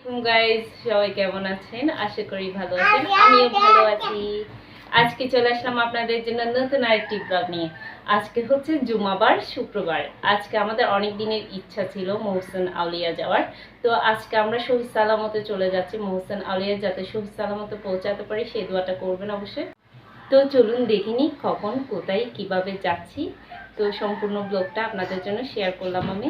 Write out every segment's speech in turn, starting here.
Guys সবাই কেমন আছেন? আশা করি ভালো আছেন। আমিও ভালো আছি। আজকে চলে আসলাম আপনাদের জন্য নতুন আরেকটি ব্লগ নিয়ে। আজকে হচ্ছে জুমাবার শুক্রবার। আজকে আমাদের অনেক দিনের ইচ্ছা ছিল মহসিন আউলিয়া যাওয়ার। তো আজকে আমরা সহি সালামতে চলে যাচ্ছি। মহসিন আউলিয়া যাতে সহি সালামতে পৌঁছাতে পারি সেই দোয়াটা করবেন অবশ্যই। তো চলুন দেখিনি কখন কোথায় কিভাবে যাচ্ছি। তো সম্পূর্ণ ব্লগটা আপনাদের জন্য শেয়ার করলাম আমি।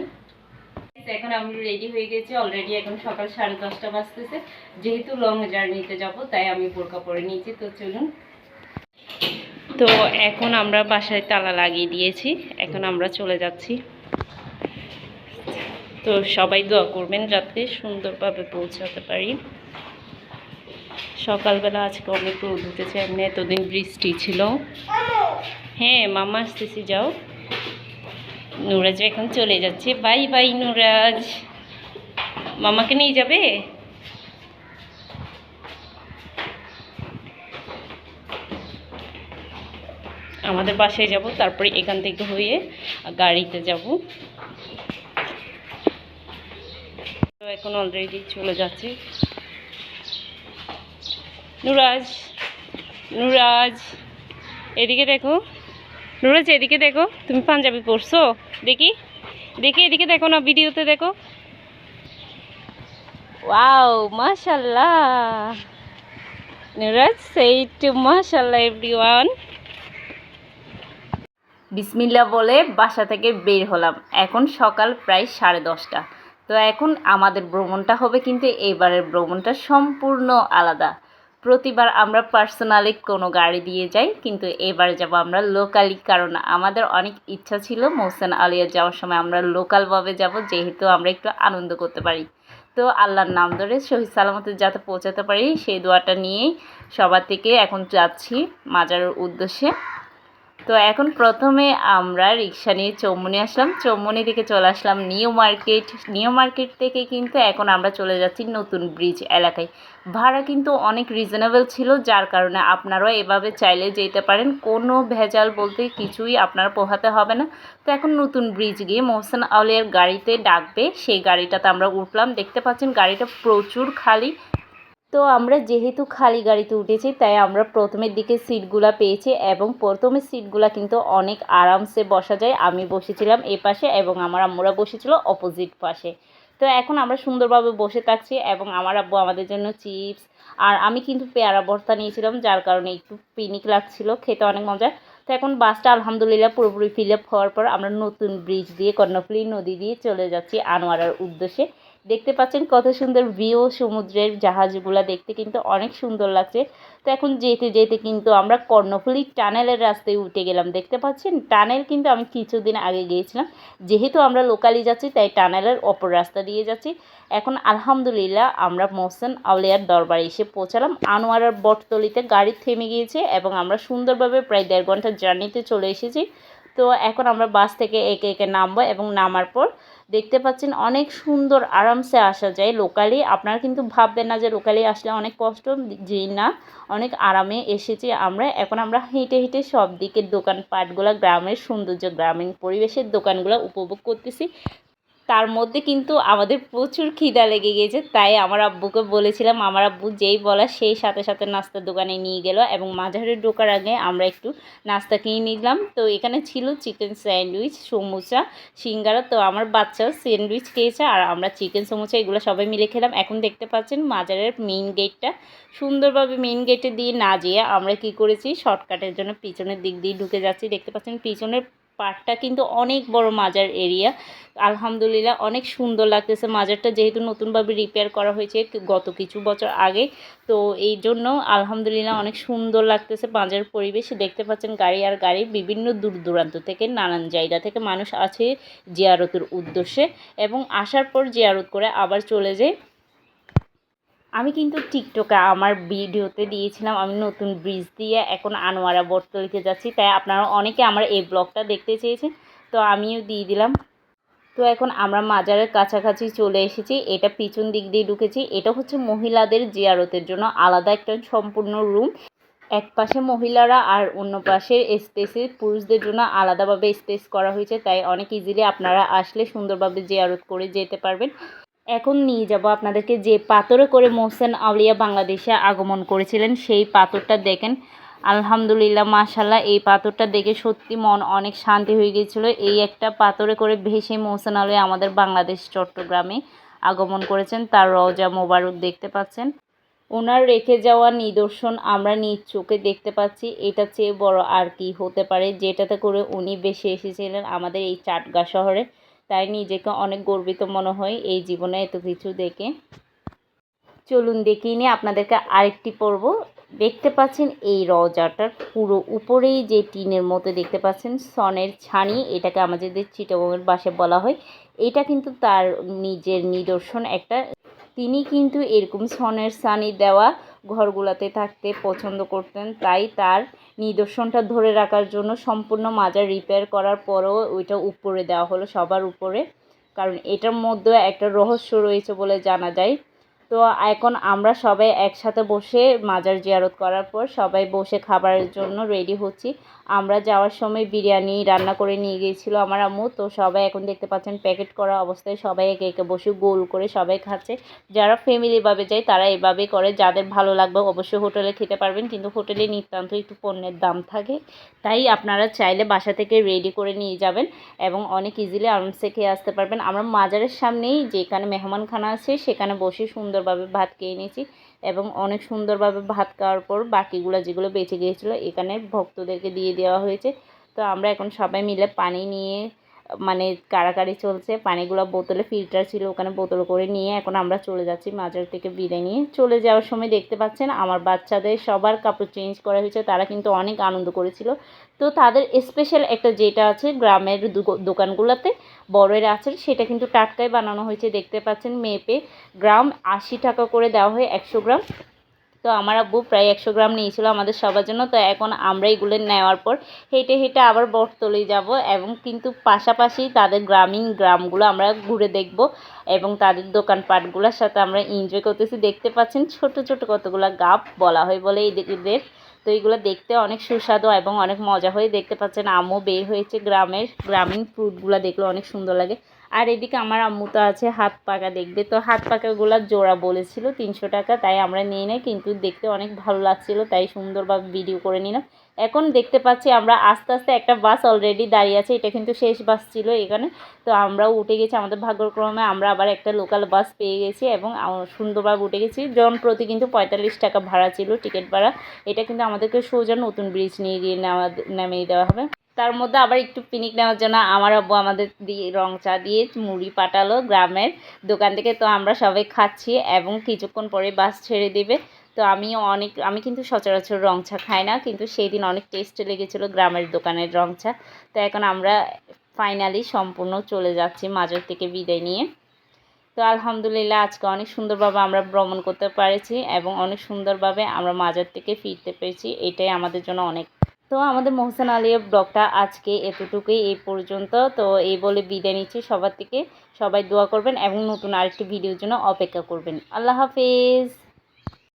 এখন আমি রেডি হয়ে গেছি অলরেডি। এখন সকাল 10:30 বাজতেছে। যেহেতু লং জার্নিতে যাব তাই আমি বোরকা পরে নিয়েছি। তো চলুন। তো এখন আমরা বাসায় তালা লাগিয়ে দিয়েছি। এখন আমরা চলে যাচ্ছি। তো সবাই দোয়া করবেন যাতে সুন্দরভাবে পৌঁছাতে পারি। সকালবেলা আজকে অনেক রোদ উঠেছে, এমনি এতদিন বৃষ্টি ছিল। হ্যাঁ মামা আসতেছি, যাও। নুরাজ এখন চলে যাচ্ছে। Bye bye Nuraj. মামাকে নিয়ে যাবে? আমাদের বাসায় যাব, তারপরে এখান থেকে হয়ে গাড়িতে যাব। তো এখন অলরেডি চলে যাচ্ছে। নুরাজ, নুরাজ এদিকে দেখো। নুরাজ এদিকে দেখো, তুমি পাঞ্জাবি পরছো? দেখি দেখি, এদিকে দেখো না, ভিডিওতে দেখো। ওয়াও মাশাআল্লাহ। নুরাজ সেই টু মাশাআল্লাহ এভরিওয়ান। বিসমিল্লাহ বলে বাসা থেকে বের হলাম। এখন সকাল প্রায় 10:30। তো এখন আমাদের ভ্রমণটা হবে, কিন্তু এবারের ভ্রমণটা সম্পূর্ণ আলাদা। প্রতিবার আমরা পার্সোনালি কোনো গাড়ি দিয়ে যাই, কিন্তু এবার যাব আমরা লোকালি, কারণ আমাদের অনেক ইচ্ছা ছিল মহসিন আউলিয়া যাওয়ার সময় আমরা লোকালভাবে যাব, যেহেতু আমরা একটু আনন্দ করতে পারি। তো আল্লাহর নাম ধরে সহি সালামতে যাতে পৌঁছাতে পারি সেই দোয়াটা নিয়েই সবার থেকে এখন যাচ্ছি মাজারের উদ্দেশ্যে। তো এখন প্রথমে আমরা রিক্সা নিয়ে চৌমনি আসলাম। চৌমনি থেকে চলে আসলাম নিউ মার্কেট। নিউ মার্কেট থেকে কিন্তু এখন আমরা চলে যাচ্ছি নতুন ব্রিজ এলাকায়। ভাড়া কিন্তু অনেক রিজনেবল ছিল, যার কারণে আপনারাও এভাবে চাইলে যেতে পারেন। কোনো ভেজাল বলতে কিছুই আপনার পোহাতে হবে না। তো এখন নতুন ব্রিজ গিয়ে মহসিন আউলিয়ার গাড়িতে ডাকবে, সেই গাড়িটাতে আমরা উঠলাম। দেখতে পাচ্ছেন গাড়িটা প্রচুর খালি। তো আমরা যেহেতু খালি গাড়িতে উঠেছি তাই আমরা প্রথমের দিকে সিটগুলা পেয়েছি, এবং প্রথমের সিটগুলা কিন্তু অনেক আরামসে বসা যায়। আমি বসেছিলাম এ পাশে এবং আমার আম্মুরা বসেছিল অপোজিট পাশে। তো এখন আমরা সুন্দরভাবে বসে থাকছি, এবং আমার আব্বু আমাদের জন্য চিপস আর আমি কিন্তু পেয়ারা ভর্তা নিয়েছিলাম, যার কারণে একটু পিনিক লাগছিল, খেতে অনেক মজা। তো এখন বাসটা আলহামদুলিল্লাহ পুরোপুরি ফিল আপ হওয়ার পর আমরা নতুন ব্রিজ দিয়ে কর্ণফুলী নদী দিয়ে চলে যাচ্ছি আনোয়ারার উদ্দেশ্যে। দেখতে পাচ্ছেন কত সুন্দর ভিউ, সমুদ্রের জাহাজগুলো দেখতে কিন্তু অনেক সুন্দর লাগছে। তো এখন যেতে যেতে কিন্তু আমরা কর্ণফুলী টানেলের রাস্তায় উঠে গেলাম। দেখতে পাচ্ছেন টানেল কিন্তু আমি কিছুদিন আগে গিয়েছিলাম। যেহেতু আমরা লোকালি যাচ্ছি তাই টানেলের অপর রাস্তা দিয়ে যাচ্ছি। এখন আলহামদুলিল্লাহ আমরা মহসিন আউলিয়ার দরবারে এসে পৌঁছালাম। আনোয়ারার বটতলিতে গাড়ি থেমে গিয়েছে এবং আমরা সুন্দরভাবে প্রায় 1.5 ঘন্টার জার্নিতে চলে এসেছি। তো এখন আমরা বাস থেকে একে একে নামবো, এবং নামার পর দেখতে পাচ্ছেন অনেক সুন্দর আরামসে আসা যায় লোকালি। আপনারা কিন্তু ভাববেন না যে লোকালি আসলে অনেক কষ্ট, যে না, অনেক আরামে এসেছি আমরা। এখন আমরা হেঁটে হেঁটে সব দিকের দোকানপাটগুলো, গ্রামের সৌন্দর্য, গ্রামীণ পরিবেশের দোকানগুলো উপভোগ করতেছি। তার মধ্যে কিন্তু আমাদের প্রচুর খিদা লেগে গিয়েছে, তাই আমার আব্বুকে বলেছিলাম। আমার আব্বু যেই বলা সেই সাথে সাথে নাস্তার দোকানে নিয়ে গেল, এবং মাঝারে ঢোকার আগে আমরা একটু নাস্তা কিনে নিলাম। তো এখানে ছিল চিকেন স্যান্ডউইচ, সমুচা, সিঙ্গারা। তো আমার বাচ্চাও স্যান্ডউইচ খেয়েছে আর আমরা চিকেন সমুচা এগুলো সবাই মিলে খেলাম। এখন দেখতে পাচ্ছেন মাজারের মেইন গেটটা। সুন্দরভাবে মেইন গেটে দিয়ে না যেয়ে আমরা কি করেছি, শর্টকাটের জন্য পিছনের দিক দিয়ে ঢুকে যাচ্ছি। দেখতে পাচ্ছেন পিছনের পার্টটা কিন্তু অনেক বড় মাজার এরিয়া। আলহামদুলিল্লাহ অনেক সুন্দর লাগতেছে মাজারটা, যেহেতু নতুনভাবে রিপেয়ার করা হয়েছে গত কিছু বছর আগে। তো এই জন্য আলহামদুলিল্লাহ অনেক সুন্দর লাগতেছে মাজার পরিবেশ। দেখতে পাচ্ছেন গাড়ি আর গাড়ি, বিভিন্ন দূর দূরান্ত থেকে নানান জায়গা থেকে মানুষ আছে জিয়ারতের উদ্দেশ্যে, এবং আসার পর জিয়ারত করে আবার চলে যায়। আমি কিন্তু টিকটকে আমার ভিডিওতে দিয়েছিলাম আমি নতুন ব্রিজ দিয়ে এখন আনোয়ারা বটতলিতে যাচ্ছি, তাই আপনারা অনেকে আমার এই ব্লগটা দেখতে চেয়েছেন, তো আমিও দিয়ে দিলাম। তো এখন আমরা মাজারের কাছাকাছি চলে এসেছি। এটা পিছন দিক দিয়ে ঢুকেছি। এটা হচ্ছে মহিলাদের জিয়ারতের জন্য আলাদা একটা সম্পূর্ণ রুম। এক পাশে মহিলারা আর অন্য পাশের স্পেসে পুরুষদের জন্য আলাদাভাবে স্পেস করা হয়েছে, তাই অনেক ইজিলি আপনারা আসলে সুন্দরভাবে জিয়ারত করে যেতে পারবেন। এখন নিয়ে যাব আপনাদেরকে যে পাথরে করে মোহসেন আউলিয়া বাংলাদেশে আগমন করেছিলেন সেই পাথরটা দেখেন। আলহামদুলিল্লাহ মাশাল্লাহ, এই পাথরটা দেখে সত্যি মন অনেক শান্তি হয়ে গিয়েছিলো। এই একটা পাথরে করে ভেসে মোহসেন আউলিয়া আমাদের বাংলাদেশ চট্টগ্রামে আগমন করেছেন। তার রওজা মোবারক দেখতে পাচ্ছেন। ওনার রেখে যাওয়া নিদর্শন আমরা নিজ চোখে দেখতে পাচ্ছি। এটা চেয়ে বড় আর কি হতে পারে, যেটাতে করে উনি বেশি এসেছিলেন আমাদের এই চাটগাঁ শহরে। তাই নিজেকে অনেক গর্বিত মনে হয় এই জীবনে এত কিছু দেখে। চলুন দেখিয়ে নিয়ে আপনাদেরকে আরেকটি পর্ব। দেখতে পাচ্ছেন এই রওজাটার পুরো উপরেই যে টিনের মতো দেখতে পাচ্ছেন সনের ছানি, এটাকে আমাদের চিটাগংয়ের ভাষায় বলা হয়। এটা কিন্তু তার নিজের নিদর্শন একটা। তিনি কিন্তু এরকম সনের ছানি দেওয়া ঘরগুলোতে থাকতে পছন্দ করতেন। তাই তার নিদর্শনটা ধরে রাখার জন্য সম্পূর্ণ মাজার রিপেয়ার করার পরেও ওইটা উপরে দেওয়া হলো, সবার উপরে। কারণ এটার মধ্যে একটা রহস্য রয়েছে বলে জানা যায়। তো এখন আমরা সবাই একসাথে বসে মাজার জিয়ারত করার পর সবাই বসে খাবারের জন্য রেডি হচ্ছি। আমরা যাওয়ার সময় বিরিয়ানি রান্না করে নিয়ে গিয়েছিল আমার আম্মু। তো সবাই এখন দেখতে পাচ্ছেন প্যাকেট করা অবস্থায় সবাই একে একে বসে গোল করে সবাই খাচ্ছে। যারা ফ্যামিলিভাবে যায় তারা এভাবেই করে, যাদের ভালো লাগবে অবশ্যই হোটেলে খেতে পারবেন, কিন্তু হোটেলে নিতান্ত একটু পণ্যের দাম থাকে। তাই আপনারা চাইলে বাসা থেকে রেডি করে নিয়ে যাবেন এবং অনেক ইজিলি আরামসে খেয়ে আসতে পারবেন। আমরা মাজারের সামনেই যেখানে মেহমানখানা আছে সেখানে বসে সুন্দরভাবে ভাত খেয়ে নিয়েছি এবং অনেক সুন্দরভাবে ভাত খাওয়ার পর বাকিগুলো যেগুলো বেঁচে গিয়েছিলো এখানে ভক্তদেরকে দিয়ে দেওয়া হয়েছে। তো আমরা এখন সবাই মিলে পানি নিয়ে মানে কাড়াকাড়ি চলছে। পানিগুলো বোতলে ফিল্টার ছিল, ওখানে বোতল করে নিয়ে এখন আমরা চলে যাচ্ছি মাজার থেকে বিদায় নিয়ে। চলে যাওয়ার সময় দেখতে পাচ্ছেন আমার বাচ্চাদের সবার কাপড় চেঞ্জ করা হয়েছে, তারা কিন্তু অনেক আনন্দ করেছিল। তো তাদের স্পেশাল একটা যেটা আছে গ্রামের দোকানগুলোতে বড়ের আচার, সেটা কিন্তু টাটকাই বানানো হয়েছে। দেখতে পাচ্ছেন মেপে গ্রাম 80 টাকা করে দেওয়া হয় 100 গ্রাম। তো আমার আব্বু প্রায় 100 গ্রাম নিয়েছিল আমাদের সবার জন্য। তো এখন আমরা এগুলো নেওয়ার পর হেঁটে হেঁটে আবার বটতলে যাব এবং কিন্তু পাশাপাশি তাদের গ্রামীণ গ্রামগুলো আমরা ঘুরে দেখব এবং তাদের দোকানপাটগুলোর সাথে আমরা এনজয় করতেছি। দেখতে পাচ্ছেন ছোট ছোট কতগুলো গাব বলা হয় বলে এদের। তো এইগুলো দেখতে অনেক সুস্বাদু এবং অনেক মজা হয়ে। দেখতে পাচ্ছেন আম্মু বের হয়েছে গ্রামীণ ফ্রুটগুলো দেখলে অনেক সুন্দর লাগে। আর এদিকে আমার আম্মু তো আছে হাত পাকা দেখবে। তো হাত পাকাগুলো জোড়া বলেছিল 300 টাকা, তাই আমরা নিয়ে নেই, কিন্তু দেখতে অনেক ভালো লাগছিল তাই সুন্দরভাবে ভিডিও করে নিলাম। এখন দেখতে পাচ্ছি আমরা আস্তে আস্তে একটা বাস অলরেডি দাঁড়িয়ে আছে, এটা কিন্তু শেষ বাস ছিল এখানে। তো আমরাও উঠে গেছি, আমাদের ভাগ্যক্রমে আমরা আবার একটা লোকাল বাস পেয়ে গেছি এবং সুন্দরভাবে উঠে গেছি। জন প্রতি কিন্তু 45 টাকা ভাড়া ছিল টিকিট ভাড়া। এটা কিন্তু আমাদেরকে সোজা নতুন ব্রিজ নিয়ে গিয়ে নামিয়ে দেওয়া হবে। তার মধ্যে আবার একটু পিকনিক নেওয়ার জন্য আমার আব্বু আমাদের দিয়ে রং চা দিয়ে মুড়ি পাঠালো গ্রামের দোকান থেকে। তো আমরা সবাই খাচ্ছি এবং কিছুক্ষণ পরে বাস ছেড়ে দেবে। তো আমি কিন্তু সচরাচর রং চা খাই না, কিন্তু সেই দিন অনেক টেস্ট লেগেছিলো গ্রামের দোকানের রং চা। তো এখন আমরা ফাইনালি সম্পূর্ণ চলে যাচ্ছি মাজার থেকে বিদায় নিয়ে। তো আলহামদুলিল্লাহ আজকে অনেক সুন্দরভাবে আমরা ভ্রমণ করতে পেরেছি এবং অনেক সুন্দরভাবে আমরা মাজার থেকে ফিরতে পেরেছি, এটাই আমাদের জন্য অনেক। তো আমাদের মোহসেন আলিয়া ব্লগটা আজকে এতটুকুই, এই পর্যন্ত। তো এই বলে বিদায় নিচ্ছি সবার থেকে। সবাই দোয়া করবেন এবং নতুন আরেকটি ভিডিওর জন্য অপেক্ষা করবেন। আল্লাহ হাফেজ।